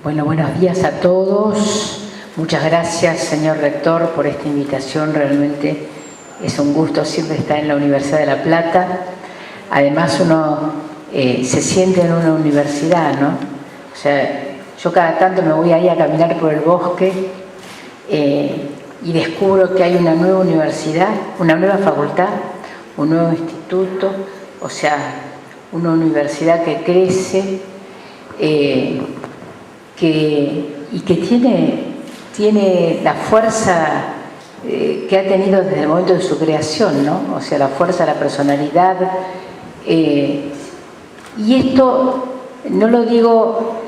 Bueno, buenos días a todos. Muchas gracias, señor rector, por esta invitación. Realmente es un gusto siempre estar en la Universidad de La Plata. Además, uno se siente en una universidad, ¿no? O sea, yo cada tanto me voy ahí a caminar por el bosque y descubro que hay una nueva universidad, una nueva facultad, un nuevo instituto, o sea, una universidad que crece, y que tiene la fuerza que ha tenido desde el momento de su creación, ¿no? O sea, la fuerza, la personalidad. Y esto no lo digo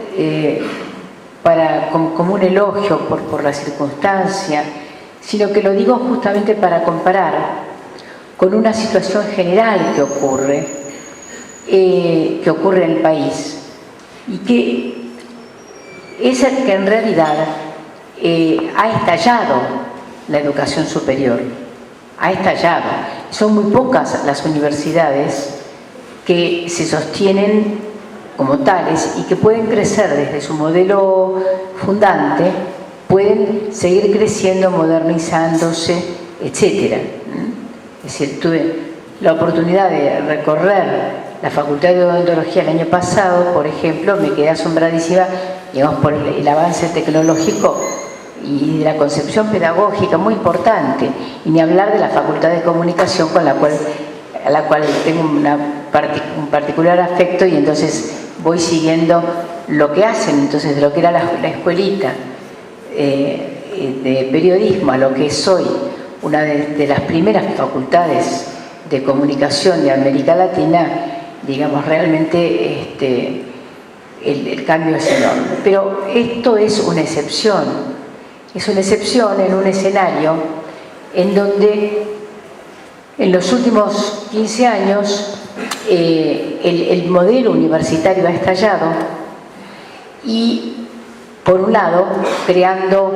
como un elogio por la circunstancia, sino que lo digo justamente para comparar con una situación general que ocurre en el país y que es que en realidad ha estallado la educación superior, ha estallado. Son muy pocas las universidades que se sostienen como tales y que pueden crecer desde su modelo fundante, pueden seguir creciendo, modernizándose, etc. Es decir, tuve la oportunidad de recorrer la Facultad de Odontología el año pasado, por ejemplo, me quedé asombradísima, digamos, por el avance tecnológico y de la concepción pedagógica muy importante, y ni hablar de la Facultad de Comunicación a la cual tengo un particular afecto, y entonces voy siguiendo lo que hacen, entonces de lo que era la escuelita de periodismo a lo que es hoy una de las primeras facultades de comunicación de América Latina, digamos, realmente el cambio es enorme. Pero esto es una excepción en un escenario en donde en los últimos 15 años el modelo universitario ha estallado y, por un lado, creando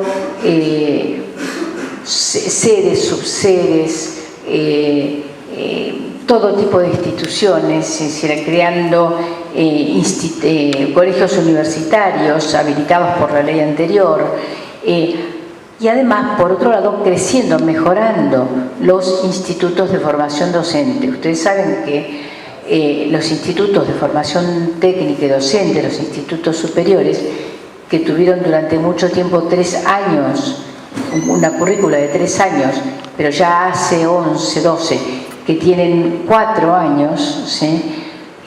sedes, subsedes, todo tipo de instituciones, es decir, creando colegios universitarios habilitados por la ley anterior, y además, por otro lado, creciendo, mejorando los institutos de formación docente. Ustedes saben que los institutos de formación técnica y docente, los institutos superiores, que tuvieron durante mucho tiempo 3 años, una currícula de 3 años, pero ya hace 11, 12, que tienen 4 años, ¿sí?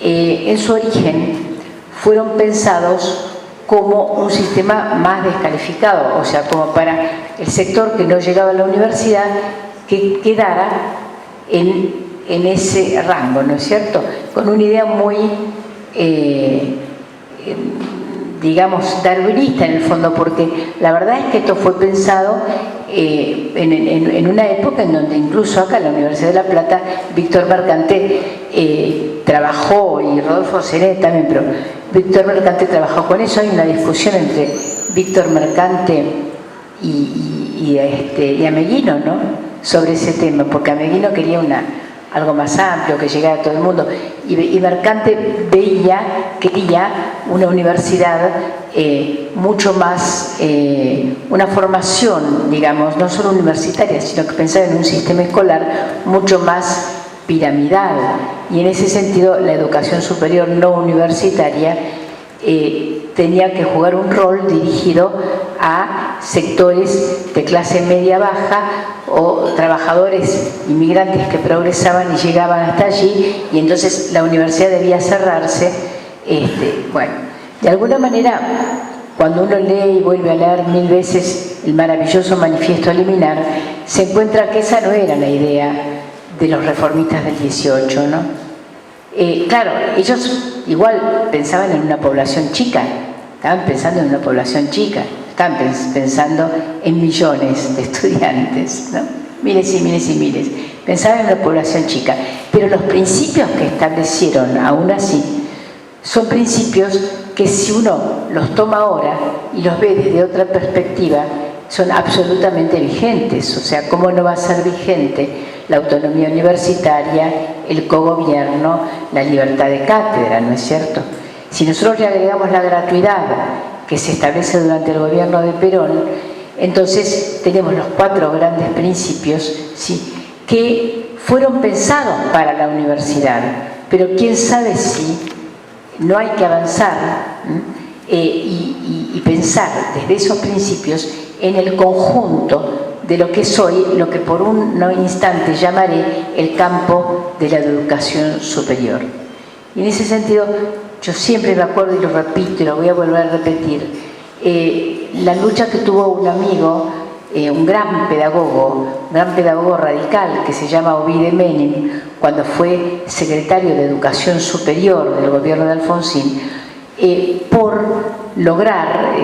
En su origen fueron pensados como un sistema más descalificado, o sea, como para el sector que no llegaba a la universidad, que quedara en ese rango, ¿no es cierto? Con una idea muy, digamos, darwinista en el fondo, porque la verdad es que esto fue pensado en una época en donde incluso acá en la Universidad de La Plata Víctor Mercante trabajó, y Rodolfo Sené también, pero Víctor Mercante trabajó con eso. Hay una discusión entre Víctor Mercante y Ameguino, ¿no?, sobre ese tema, porque Ameguino quería algo más amplio, que llegara a todo el mundo, y Mercante quería una universidad mucho más, una formación, digamos, no solo universitaria, sino que pensaba en un sistema escolar mucho más piramidal, y en ese sentido la educación superior no universitaria tenía que jugar un rol dirigido a sectores de clase media-baja o trabajadores inmigrantes que progresaban y llegaban hasta allí, y entonces la universidad debía cerrarse. Bueno, de alguna manera, cuando uno lee y vuelve a leer 1000 veces el maravilloso Manifiesto Liminar, se encuentra que esa no era la idea de los reformistas del 18, ¿no? Claro, ellos igual pensaban en una población chica, estaban pensando en una población chica, estaban pensando en millones de estudiantes, ¿no? Miles y miles y miles. Pensaban en una población chica, pero los principios que establecieron, aún así, son principios que si uno los toma ahora y los ve desde otra perspectiva, son absolutamente vigentes. O sea, ¿cómo no va a ser vigente la autonomía universitaria, el cogobierno, la libertad de cátedra, ¿no es cierto? Si nosotros le agregamos la gratuidad que se establece durante el gobierno de Perón, entonces tenemos los 4 grandes principios, ¿sí?, que fueron pensados para la universidad, pero quién sabe si no hay que avanzar y pensar desde esos principios en el conjunto de lo que es hoy, lo que por un instante llamaré el campo de la educación superior. Y en ese sentido, yo siempre me acuerdo, y lo repito y lo voy a volver a repetir, la lucha que tuvo un amigo, un gran pedagogo radical que se llama Ovide Menem, cuando fue secretario de Educación Superior del gobierno de Alfonsín, por lograr,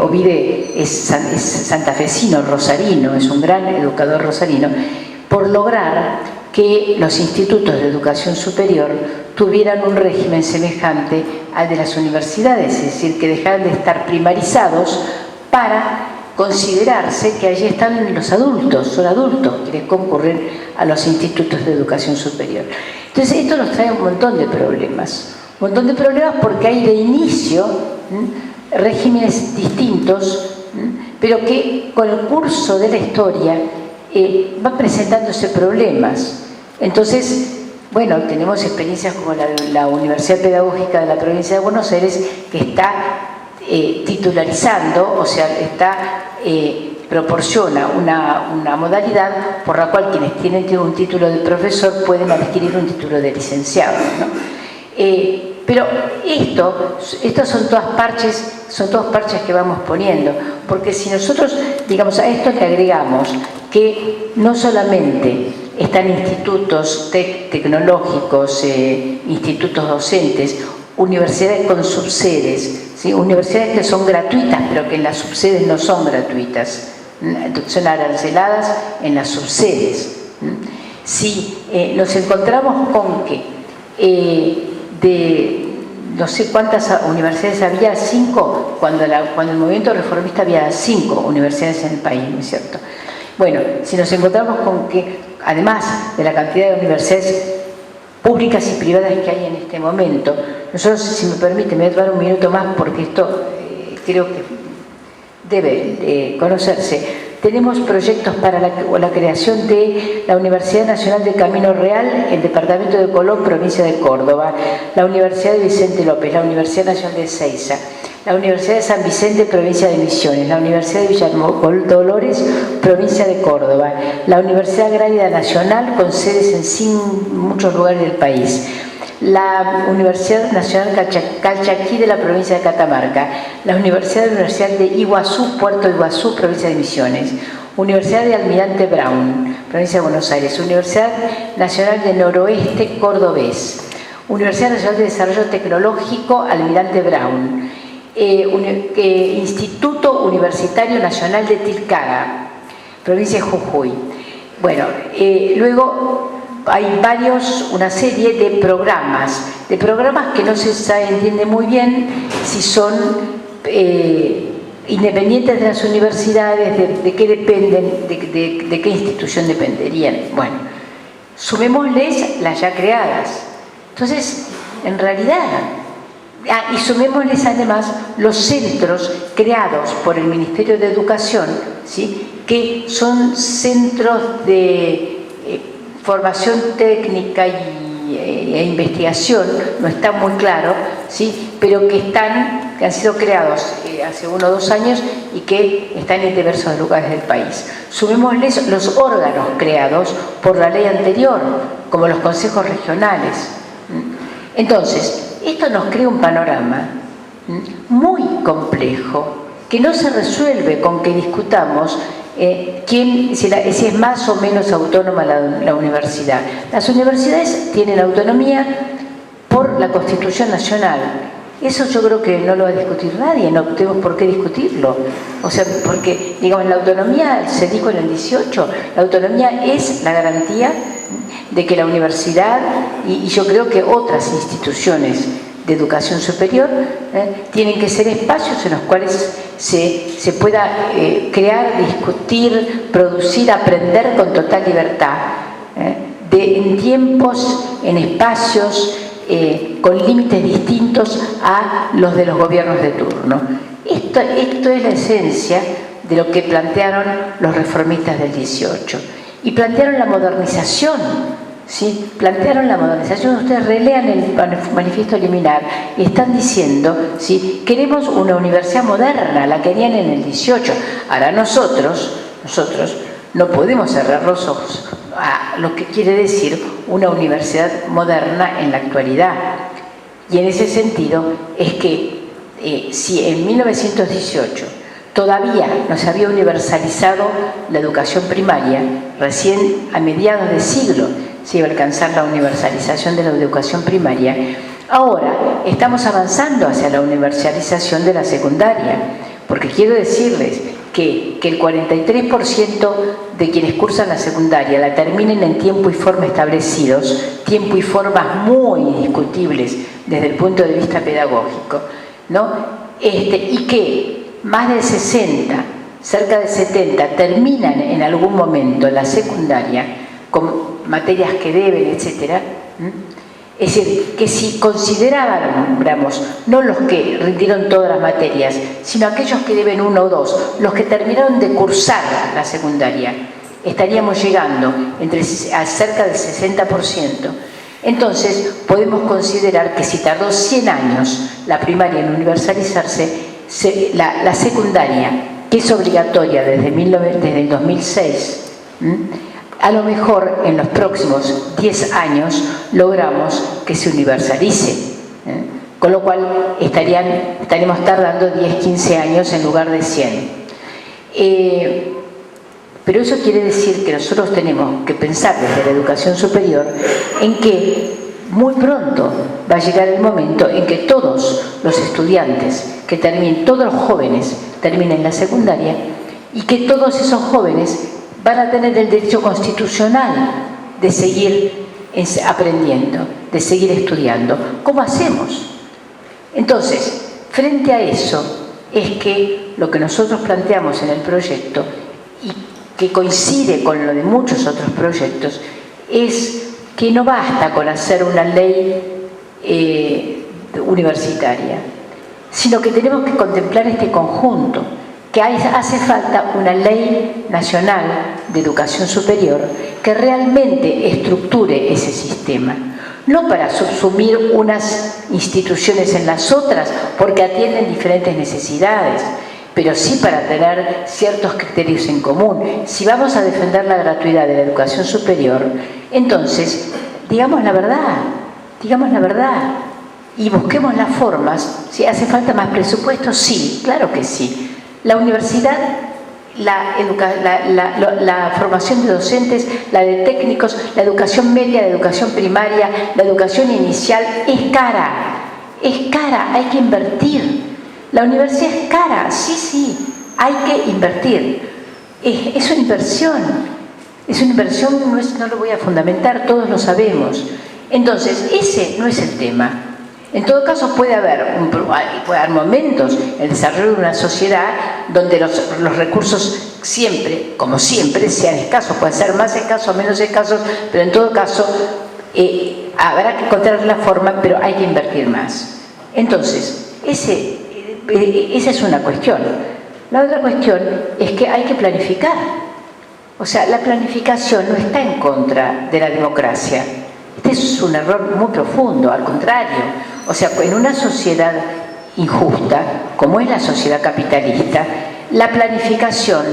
Ovide es santafesino, rosarino, es un gran educador rosarino, por lograr que los institutos de educación superior tuvieran un régimen semejante al de las universidades, es decir, que dejaran de estar primarizados para considerarse que allí están los adultos, son adultos quienes concurren a los institutos de educación superior. Entonces esto nos trae un montón de problemas porque hay de inicio regímenes distintos, pero que con el curso de la historia van presentándose problemas. Entonces, bueno, tenemos experiencias como la Universidad Pedagógica de la Provincia de Buenos Aires, que está titularizando, o sea, proporciona una modalidad por la cual quienes tienen un título de profesor pueden adquirir un título de licenciado, ¿no? Pero estos son todos parches que vamos poniendo, porque si nosotros, digamos, a esto le agregamos que no solamente están institutos tecnológicos, institutos docentes, universidades con subsedes, ¿sí?, universidades que son gratuitas, pero que en las subsedes no son gratuitas, son aranceladas en las subsedes. Si nos encontramos con que de no sé cuántas universidades había, 5, cuando el movimiento reformista había 5 universidades en el país, ¿no es cierto? Bueno, si nos encontramos con que, además de la cantidad de universidades públicas y privadas que hay en este momento, nosotros, si me permite, me voy a tomar un minuto más porque esto creo que debe conocerse. Tenemos proyectos para la creación de la Universidad Nacional de Camino Real, el Departamento de Colón, provincia de Córdoba, la Universidad de Vicente López, la Universidad Nacional de Ezeiza, la Universidad de San Vicente, provincia de Misiones, la Universidad de Villa Dolores, provincia de Córdoba, la Universidad Agraria Nacional, con sedes en muchos lugares del país, la Universidad Nacional Calchaquí de la provincia de Catamarca, la Universidad de Iguazú, Puerto Iguazú, provincia de Misiones, Universidad de Almirante Brown, provincia de Buenos Aires, Universidad Nacional de Noroeste Cordobés, Universidad Nacional de Desarrollo Tecnológico Almirante Brown, Instituto Universitario Nacional de Tilcara, provincia de Jujuy. Bueno, luego hay una serie de programas que no se entiende muy bien si son independientes de las universidades, de qué dependen, de qué institución dependerían. Bueno, sumémosles las ya creadas. Entonces, en realidad, y sumémosles además los centros creados por el Ministerio de Educación, ¿sí?, que son centros de formación técnica e investigación, no está muy claro, ¿sí?, pero que han sido creados hace 1 o 2 años y que están en diversos lugares del país. Sumémosles los órganos creados por la ley anterior, como los consejos regionales. Entonces, esto nos crea un panorama muy complejo que no se resuelve con que discutamos si es más o menos autónoma la universidad. Las universidades tienen autonomía por la Constitución Nacional. Eso yo creo que no lo va a discutir nadie, no tenemos por qué discutirlo. O sea, porque, digamos, la autonomía, se dijo en el 18, la autonomía es la garantía de que la universidad, y yo creo que otras instituciones de educación superior tienen que ser espacios en los cuales se pueda crear, discutir, producir, aprender con total libertad, en tiempos, en espacios, con límites distintos a los de los gobiernos de turno. Esto es la esencia de lo que plantearon los reformistas del 18. Y plantearon la modernización, ¿sí? Plantearon la modernización. Ustedes relean el manifiesto liminar y están diciendo, ¿sí? Queremos una universidad moderna, la querían en el 18. Ahora nosotros no podemos cerrar los ojos a lo que quiere decir una universidad moderna en la actualidad. Y en ese sentido es que si en 1918 todavía no se había universalizado la educación primaria, recién a mediados de siglo se iba a alcanzar la universalización de la educación primaria, ahora estamos avanzando hacia la universalización de la secundaria, porque quiero decirles que el 43% de quienes cursan la secundaria la terminen en tiempo y forma establecidos, tiempo y formas muy discutibles desde el punto de vista pedagógico, ¿no? Y que más del 60, cerca del 70, terminan en algún momento la secundaria con materias que deben, etc. Es decir, que si consideráramos no los que rindieron todas las materias, sino aquellos que deben 1 o 2, los que terminaron de cursar la secundaria, estaríamos llegando a cerca del 60%. Entonces, podemos considerar que si tardó 100 años la primaria en universalizarse, la secundaria, que es obligatoria desde el 2006, a lo mejor en los próximos 10 años logramos que se universalice, con lo cual estaríamos tardando 10, 15 años en lugar de 100. Pero eso quiere decir que nosotros tenemos que pensar desde la educación superior en que muy pronto va a llegar el momento en que todos los estudiantes que terminen, todos los jóvenes terminen la secundaria y que todos esos jóvenes van a tener el derecho constitucional de seguir aprendiendo, de seguir estudiando. ¿Cómo hacemos? Entonces, frente a eso, es que lo que nosotros planteamos en el proyecto, y que coincide con lo de muchos otros proyectos, es que no basta con hacer una ley universitaria, sino que tenemos que contemplar este conjunto, que hace falta una ley nacional de educación superior que realmente estructure ese sistema, no para subsumir unas instituciones en las otras porque atienden diferentes necesidades, pero sí para tener ciertos criterios en común. Si vamos a defender la gratuidad de la educación superior, entonces digamos la verdad y busquemos las formas. Si hace falta más presupuesto, sí, claro que sí. La universidad, la formación de docentes, la de técnicos, la educación media, la educación primaria, la educación inicial es cara, hay que invertir. La universidad es cara, sí, hay que invertir. Es una inversión, no lo voy a fundamentar, todos lo sabemos. Entonces, ese no es el tema. En todo caso, puede haber momentos en el desarrollo de una sociedad donde los recursos siempre, como siempre, sean escasos. Pueden ser más escasos o menos escasos, pero en todo caso habrá que encontrar la forma, pero hay que invertir más. Entonces, esa es una cuestión. La otra cuestión es que hay que planificar. O sea, la planificación no está en contra de la democracia. Este es un error muy profundo, al contrario. O sea, en una sociedad injusta, como es la sociedad capitalista, la planificación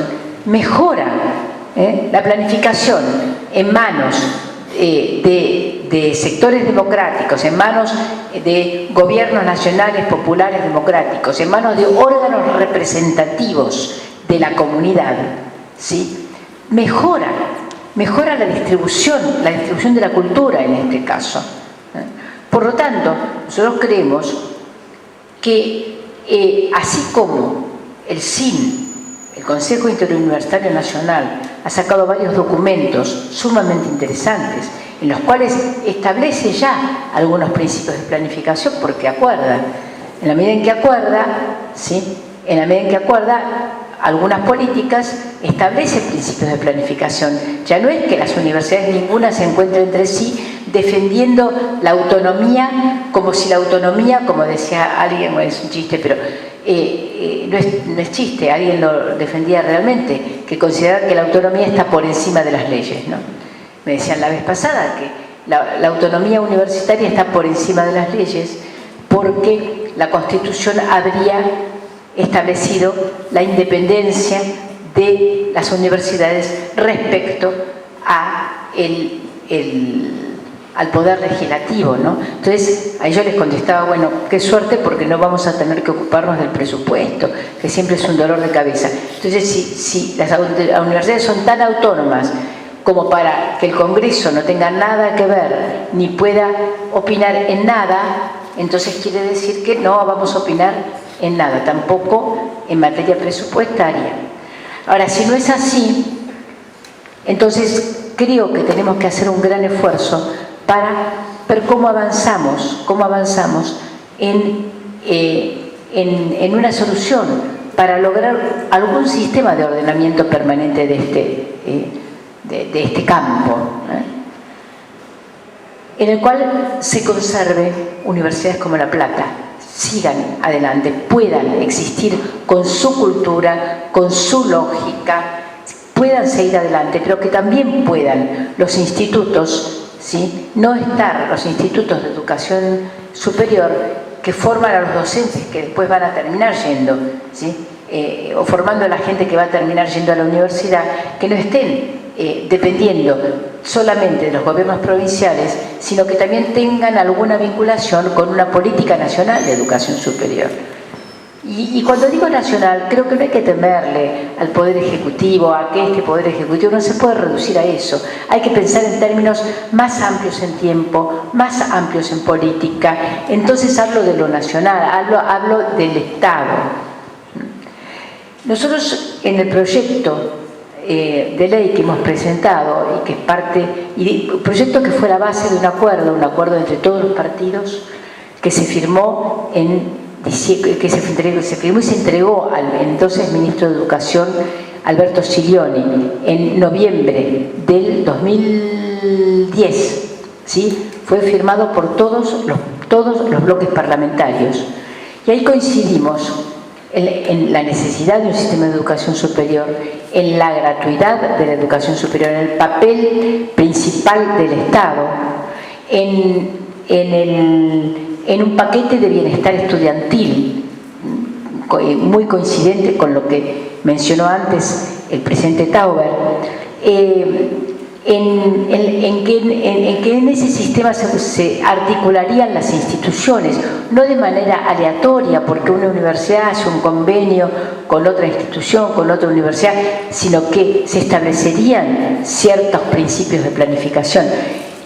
mejora. La planificación en manos de sectores democráticos, en manos de gobiernos nacionales populares democráticos, en manos de órganos representativos de la comunidad, ¿sí? Mejora la distribución de la cultura en este caso. Por lo tanto, nosotros creemos que así como el CIN, el Consejo Interuniversitario Nacional, ha sacado varios documentos sumamente interesantes en los cuales establece ya algunos principios de planificación, porque acuerda, en la medida en que acuerda, ¿sí? En la medida en que acuerda algunas políticas, establece principios de planificación. Ya no es que las universidades ninguna se encuentren entre sí defendiendo la autonomía, como si la autonomía, como decía alguien, es un chiste, pero no es chiste, alguien lo defendía realmente, que consideraba que la autonomía está por encima de las leyes, ¿no? Me decían la vez pasada que la autonomía universitaria está por encima de las leyes porque la Constitución habría establecido la independencia de las universidades respecto al poder legislativo, ¿no? Entonces, ahí yo les contestaba, bueno, qué suerte porque no vamos a tener que ocuparnos del presupuesto, que siempre es un dolor de cabeza. Entonces, si las universidades son tan autónomas como para que el Congreso no tenga nada que ver, ni pueda opinar en nada, entonces quiere decir que no vamos a opinar en nada, tampoco en materia presupuestaria. Ahora, si no es así, entonces creo que tenemos que hacer un gran esfuerzo para ver cómo avanzamos en una solución para lograr algún sistema de ordenamiento permanente de este campo, en el cual se conserve universidades como La Plata, sigan adelante, puedan existir con su cultura, con su lógica, puedan seguir adelante, pero que también puedan los institutos, ¿sí?, no estar los institutos de educación superior que forman a los docentes que después van a terminar yendo, ¿sí?, o formando a la gente que va a terminar yendo a la universidad, que no estén dependiendo solamente de los gobiernos provinciales, sino que también tengan alguna vinculación con una política nacional de educación superior. Y cuando digo nacional, creo que no hay que temerle al Poder Ejecutivo, a que este Poder Ejecutivo no se puede reducir a eso. Hay que pensar en términos más amplios en tiempo, más amplios en política. Entonces hablo de lo nacional, hablo del Estado. Nosotros en el proyecto de ley que hemos presentado y que es parte, y un proyecto que fue la base de un acuerdo entre todos los partidos que se firmó se firmó y se entregó al entonces ministro de Educación Alberto Silioni en noviembre del 2010, ¿sí? Fue firmado por todos los bloques parlamentarios y ahí coincidimos en la necesidad de un sistema de educación superior, en la gratuidad de la educación superior, en el papel principal del Estado, en un paquete de bienestar estudiantil muy coincidente con lo que mencionó antes el presidente Tauber, en que en ese sistema se articularían las instituciones, no de manera aleatoria, porque una universidad hace un convenio con otra institución, con otra universidad, sino que se establecerían ciertos principios de planificación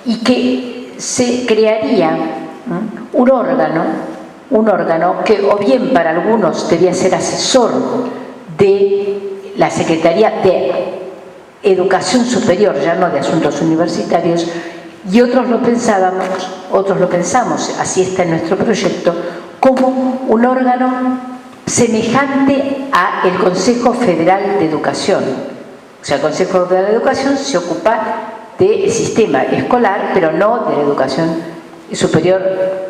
y que se crearía un órgano que o bien para algunos debía ser asesor de la Secretaría de Educación Superior, ya no de Asuntos Universitarios, y otros lo pensamos, así está en nuestro proyecto, como un órgano semejante al Consejo Federal de Educación. O sea, el Consejo Federal de Educación se ocupa del sistema escolar, pero no de la educación superior,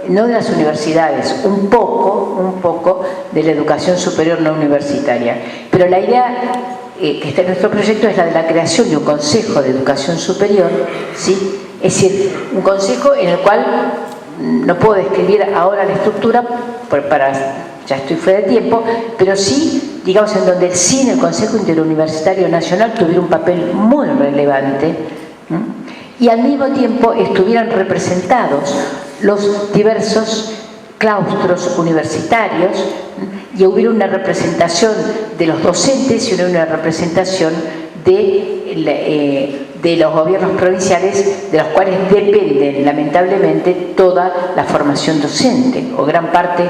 no de las universidades, un poco de la educación superior no universitaria. Pero la idea que está en nuestro proyecto es la de la creación de un Consejo de Educación Superior, ¿sí? Es decir, un consejo en el cual no puedo describir ahora la estructura, ya estoy fuera de tiempo, pero sí, digamos, en donde el Consejo Interuniversitario Nacional tuviera un papel muy relevante, y al mismo tiempo estuvieran representados los diversos claustros universitarios y hubiera una representación de los docentes y una representación de los gobiernos provinciales, de los cuales dependen lamentablemente toda la formación docente o gran parte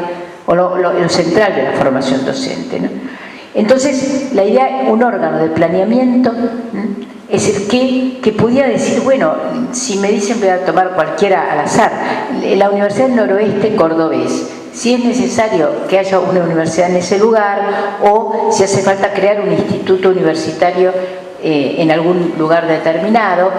o lo central de la formación docente, ¿no? Entonces la idea, un órgano de planeamiento, es decir, que pudiera decir, bueno, si me dicen voy a tomar cualquiera al azar, la Universidad del Noroeste Cordobés, si es necesario que haya una universidad en ese lugar o si hace falta crear un instituto universitario en algún lugar determinado,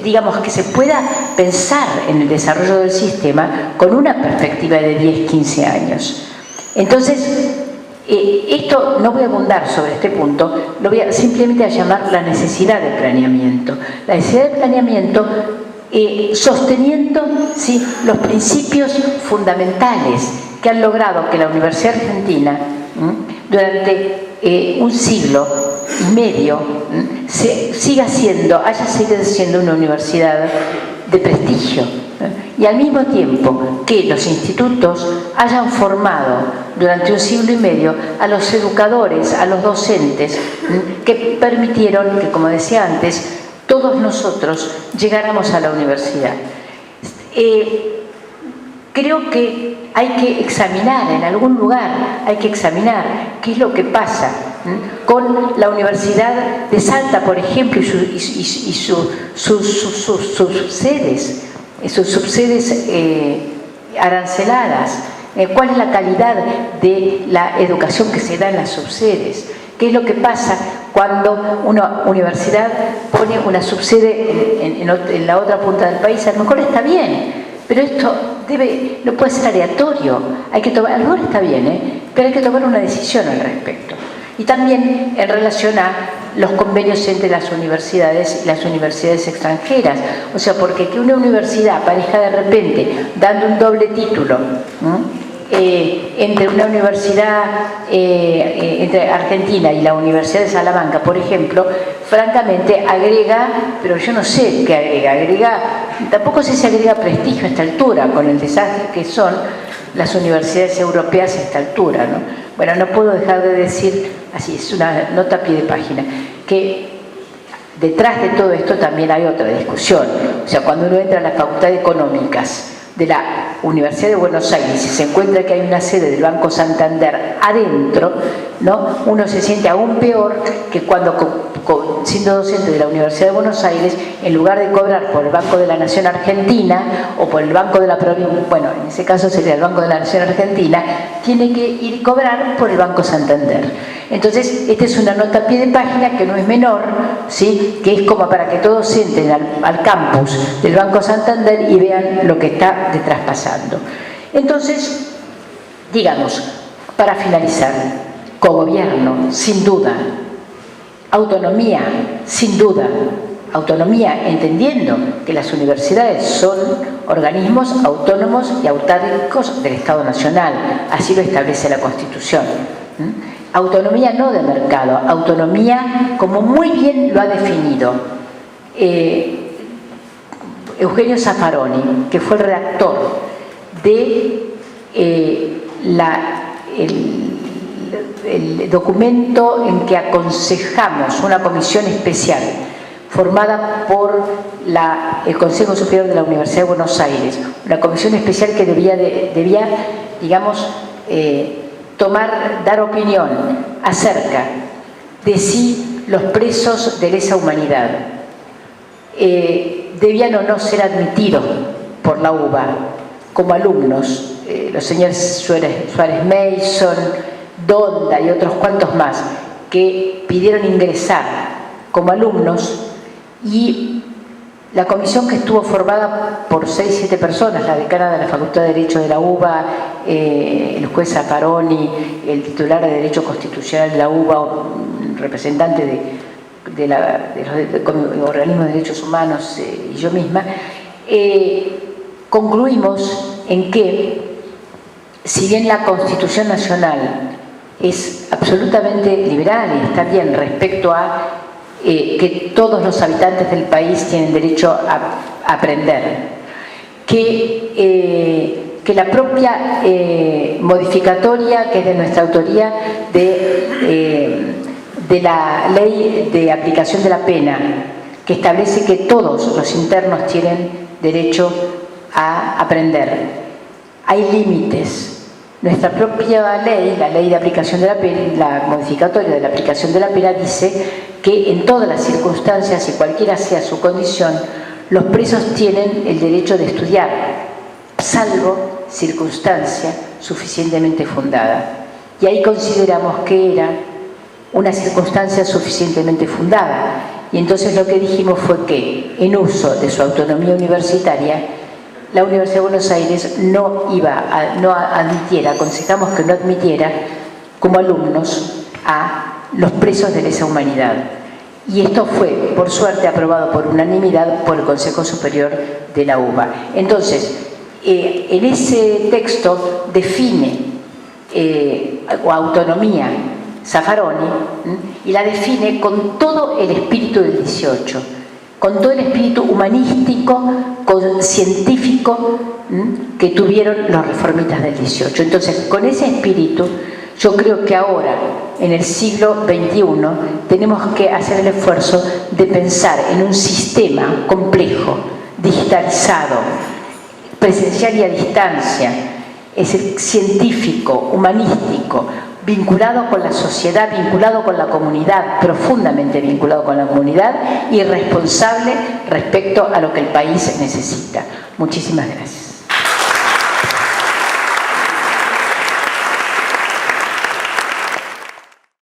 digamos que se pueda pensar en el desarrollo del sistema con una perspectiva de 10, 15 años. Entonces, Esto no voy a abundar sobre este punto, lo voy a simplemente a llamar la necesidad de planeamiento. La necesidad de planeamiento sosteniendo, ¿sí?, los principios fundamentales que han logrado que la Universidad Argentina durante un siglo y medio haya seguido siendo una universidad de prestigio, y al mismo tiempo que los institutos hayan formado durante un siglo y medio a los educadores, a los docentes, que permitieron que, como decía antes, todos nosotros llegáramos a la universidad. Creo que hay que examinar, en algún lugar hay que examinar qué es lo que pasa con la Universidad de Salta, por ejemplo, y sus subsedes aranceladas. ¿Cuál es la calidad de la educación que se da en las subsedes? ¿Qué es lo que pasa cuando una universidad pone una subsede en la otra punta del país? A lo mejor está bien, pero esto no puede ser aleatorio. A lo mejor está bien, pero hay que tomar una decisión al respecto. Y también en relación a los convenios entre las universidades y las universidades extranjeras. O sea, porque que una universidad aparezca de repente dando un doble título, entre una universidad entre Argentina y la Universidad de Salamanca, por ejemplo, francamente agrega, pero yo no sé qué agrega, tampoco sé si agrega prestigio a esta altura, con el desastre que son las universidades europeas a esta altura, ¿no? Bueno, no puedo dejar de decir, así es una nota a pie de página, que detrás de todo esto también hay otra discusión. O sea, cuando uno entra a la Facultad de Económicas de la Universidad de Buenos Aires y se encuentra que hay una sede del Banco Santander adentro, ¿no?, uno se siente aún peor que cuando, siendo docente de la Universidad de Buenos Aires, en lugar de cobrar por el Banco de la Nación Argentina o por el Banco de la Provincia, bueno, en ese caso sería el Banco de la Nación Argentina, tiene que ir a cobrar por el Banco Santander. Entonces, esta es una nota a pie de página que no es menor, ¿sí?, que es como para que todos entren al campus del Banco Santander y vean lo que está detrás pasando. Entonces, digamos, para finalizar, cogobierno, sin duda, autonomía, sin duda, autonomía entendiendo que las universidades son organismos autónomos y autárquicos del Estado Nacional, así lo establece la Constitución. Autonomía no de mercado, autonomía como muy bien lo ha definido Eugenio Zaffaroni, que fue el redactor de el documento en que aconsejamos una comisión especial formada por el Consejo Superior de la Universidad de Buenos Aires, una comisión especial que debía digamos, dar opinión acerca de si los presos de lesa humanidad debían o no ser admitidos por la UBA como alumnos, los señores Suárez Mason, Donda y otros cuantos más, que pidieron ingresar como alumnos, y la comisión, que estuvo formada por 6-7 personas, la decana de la Facultad de Derecho de la UBA, el juez Zaffaroni, el titular de Derecho Constitucional de la UBA, un representante de los organismos de derechos humanos y yo misma, concluimos en que, si bien la Constitución Nacional es absolutamente liberal y está bien respecto a que todos los habitantes del país tienen derecho a aprender, que la propia modificatoria, que es de nuestra autoría, de la Ley de Aplicación de la Pena, que establece que todos los internos tienen derecho a aprender, hay límites. Nuestra propia ley, la Ley de Aplicación de la Pena, la modificatoria de la aplicación de la pena, dice que en todas las circunstancias y cualquiera sea su condición, los presos tienen el derecho de estudiar, salvo circunstancia suficientemente fundada. Y ahí consideramos que era una circunstancia suficientemente fundada. Y entonces lo que dijimos fue que, en uso de su autonomía universitaria, la Universidad de Buenos Aires no admitiera, aconsejamos que no admitiera como alumnos a los presos de lesa humanidad. Y esto fue, por suerte, aprobado por unanimidad por el Consejo Superior de la UBA. Entonces, en ese texto define autonomía Zaffaroni, y la define con todo el espíritu del 18, con todo el espíritu humanístico, científico que tuvieron los reformistas del 18. Entonces, con ese espíritu, yo creo que ahora, en el siglo XXI, tenemos que hacer el esfuerzo de pensar en un sistema complejo, digitalizado, presencial y a distancia, es decir, científico, humanístico, vinculado con la sociedad, vinculado con la comunidad, profundamente vinculado con la comunidad y responsable respecto a lo que el país necesita. Muchísimas gracias.